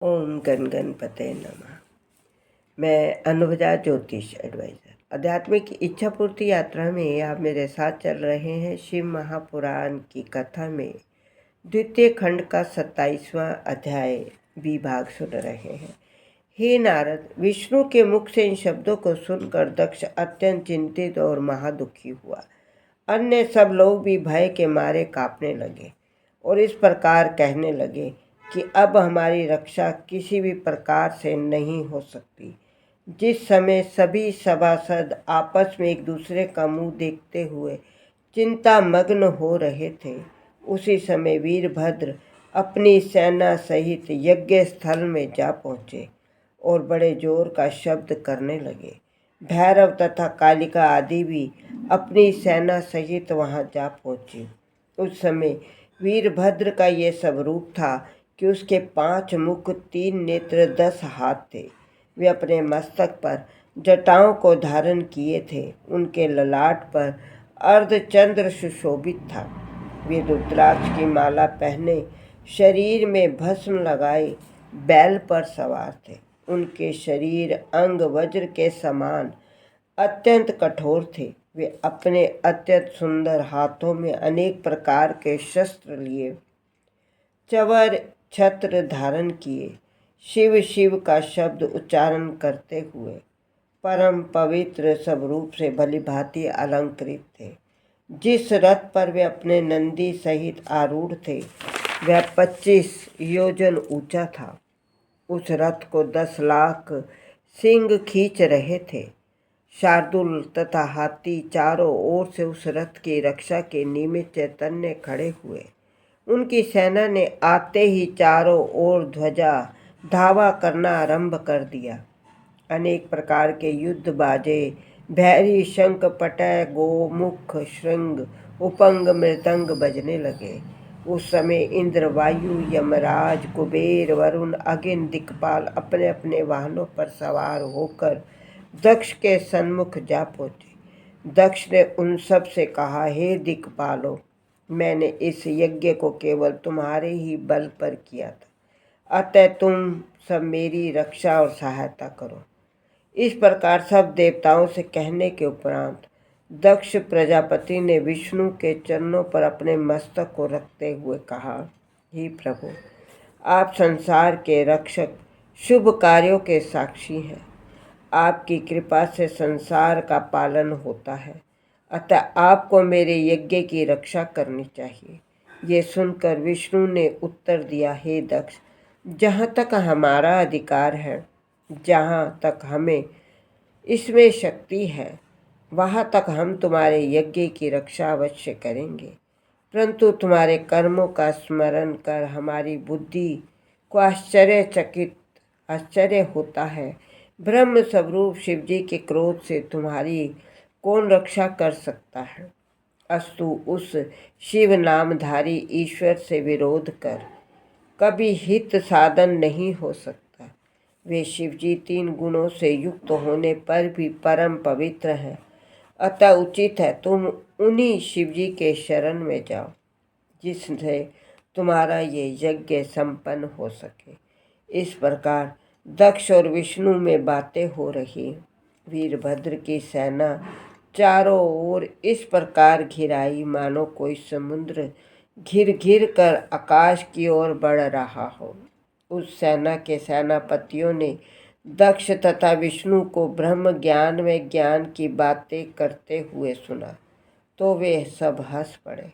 ओम गण गणपते नमः। मैं अनुभजा ज्योतिष एडवाइज़र आध्यात्मिक इच्छा पूर्ति यात्रा में आप मेरे साथ चल रहे हैं। शिव महापुराण की कथा में द्वितीय खंड का 27वां अध्याय विभाग सुन रहे हैं। हे नारद, विष्णु के मुख से इन शब्दों को सुनकर दक्ष अत्यंत चिंतित और महादुखी हुआ। अन्य सब लोग भी भय के मारे कांपने लगे और इस प्रकार कहने लगे कि अब हमारी रक्षा किसी भी प्रकार से नहीं हो सकती। जिस समय सभी सभासद आपस में एक दूसरे का मुंह देखते हुए चिंता मग्न हो रहे थे, उसी समय वीरभद्र अपनी सेना सहित यज्ञ स्थल में जा पहुँचे और बड़े जोर का शब्द करने लगे। भैरव तथा कालिका आदि भी अपनी सेना सहित वहां जा पहुँचे। उस समय वीरभद्र का ये सब रूप था कि उसके 5 मुख, 3 नेत्र, 10 हाथ थे। वे अपने मस्तक पर जटाओं को धारण किए थे। उनके ललाट पर अर्धचंद्र सुशोभित था। वे रुद्राक्ष की माला पहने, शरीर में भस्म लगाए बैल पर सवार थे। उनके शरीर अंग वज्र के समान अत्यंत कठोर थे। वे अपने अत्यंत सुंदर हाथों में अनेक प्रकार के शस्त्र लिए, चवर छत्र धारण किए, शिव शिव का शब्द उच्चारण करते हुए परम पवित्र सब रूप से भलीभांति अलंकृत थे। जिस रथ पर वे अपने नंदी सहित आरूढ़ थे वह 25 योजन ऊंचा था। उस रथ को 10 लाख सिंह खींच रहे थे। शार्दुल तथा हाथी चारों ओर से उस रथ की रक्षा के निमित्त चैतन्य खड़े हुए। उनकी सेना ने आते ही चारों ओर ध्वजा धावा करना आरंभ कर दिया। अनेक प्रकार के युद्ध बाजे, भैरी, शंख, पटय, गोमुख, श्रृंग, उपंग, मृदंग बजने लगे। उस समय इंद्र, वायु, यमराज, कुबेर, वरुण, अग्नि, दिक्पाल अपने अपने वाहनों पर सवार होकर दक्ष के सन्मुख जा पहुंचे। दक्ष ने उन सब से कहा, हे दिक्पालों, मैंने इस यज्ञ को केवल तुम्हारे ही बल पर किया था, अतः तुम सब मेरी रक्षा और सहायता करो। इस प्रकार सब देवताओं से कहने के उपरांत दक्ष प्रजापति ने विष्णु के चरणों पर अपने मस्तक को रखते हुए कहा, हे प्रभु, आप संसार के रक्षक, शुभ कार्यों के साक्षी हैं। आपकी कृपा से संसार का पालन होता है, अतः आपको मेरे यज्ञ की रक्षा करनी चाहिए। ये सुनकर विष्णु ने उत्तर दिया, हे दक्ष, जहाँ तक हमारा अधिकार है, जहाँ तक हमें इसमें शक्ति है, वहाँ तक हम तुम्हारे यज्ञ की रक्षा अवश्य करेंगे। परंतु तुम्हारे कर्मों का स्मरण कर हमारी बुद्धि को आश्चर्य होता है। ब्रह्म स्वरूप शिवजी के क्रोध से तुम्हारी कौन रक्षा कर सकता है? अस्तु, उस शिव नामधारी ईश्वर से विरोध कर कभी हित साधन नहीं हो सकता। वे शिवजी 3 गुणों से युक्त होने पर भी परम पवित्र हैं, अतः उचित है तुम उन्हीं शिवजी के शरण में जाओ, जिससे तुम्हारा ये यज्ञ संपन्न हो सके। इस प्रकार दक्ष और विष्णु में बातें हो रही। वीरभद्र की सेना चारों ओर इस प्रकार घिराई मानो कोई समुद्र घिर घिर कर आकाश की ओर बढ़ रहा हो। उस सेना के सेनापतियों ने दक्ष तथा विष्णु को ब्रह्म ज्ञान में ज्ञान की बातें करते हुए सुना तो वे सब हंस पड़े।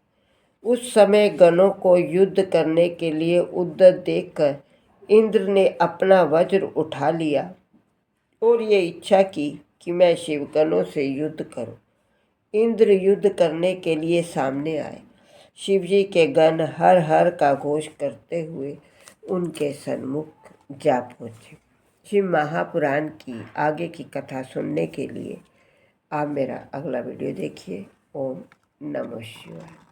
उस समय गणों को युद्ध करने के लिए उद्यत देखकर इंद्र ने अपना वज्र उठा लिया और ये इच्छा की कि मैं शिवगणों से युद्ध करूं। इंद्र युद्ध करने के लिए सामने आए। शिवजी के गण हर हर का घोष करते हुए उनके सन्मुख जा पहुँचे। शिव महापुराण की आगे की कथा सुनने के लिए आप मेरा अगला वीडियो देखिए। ओम नमः शिवाय।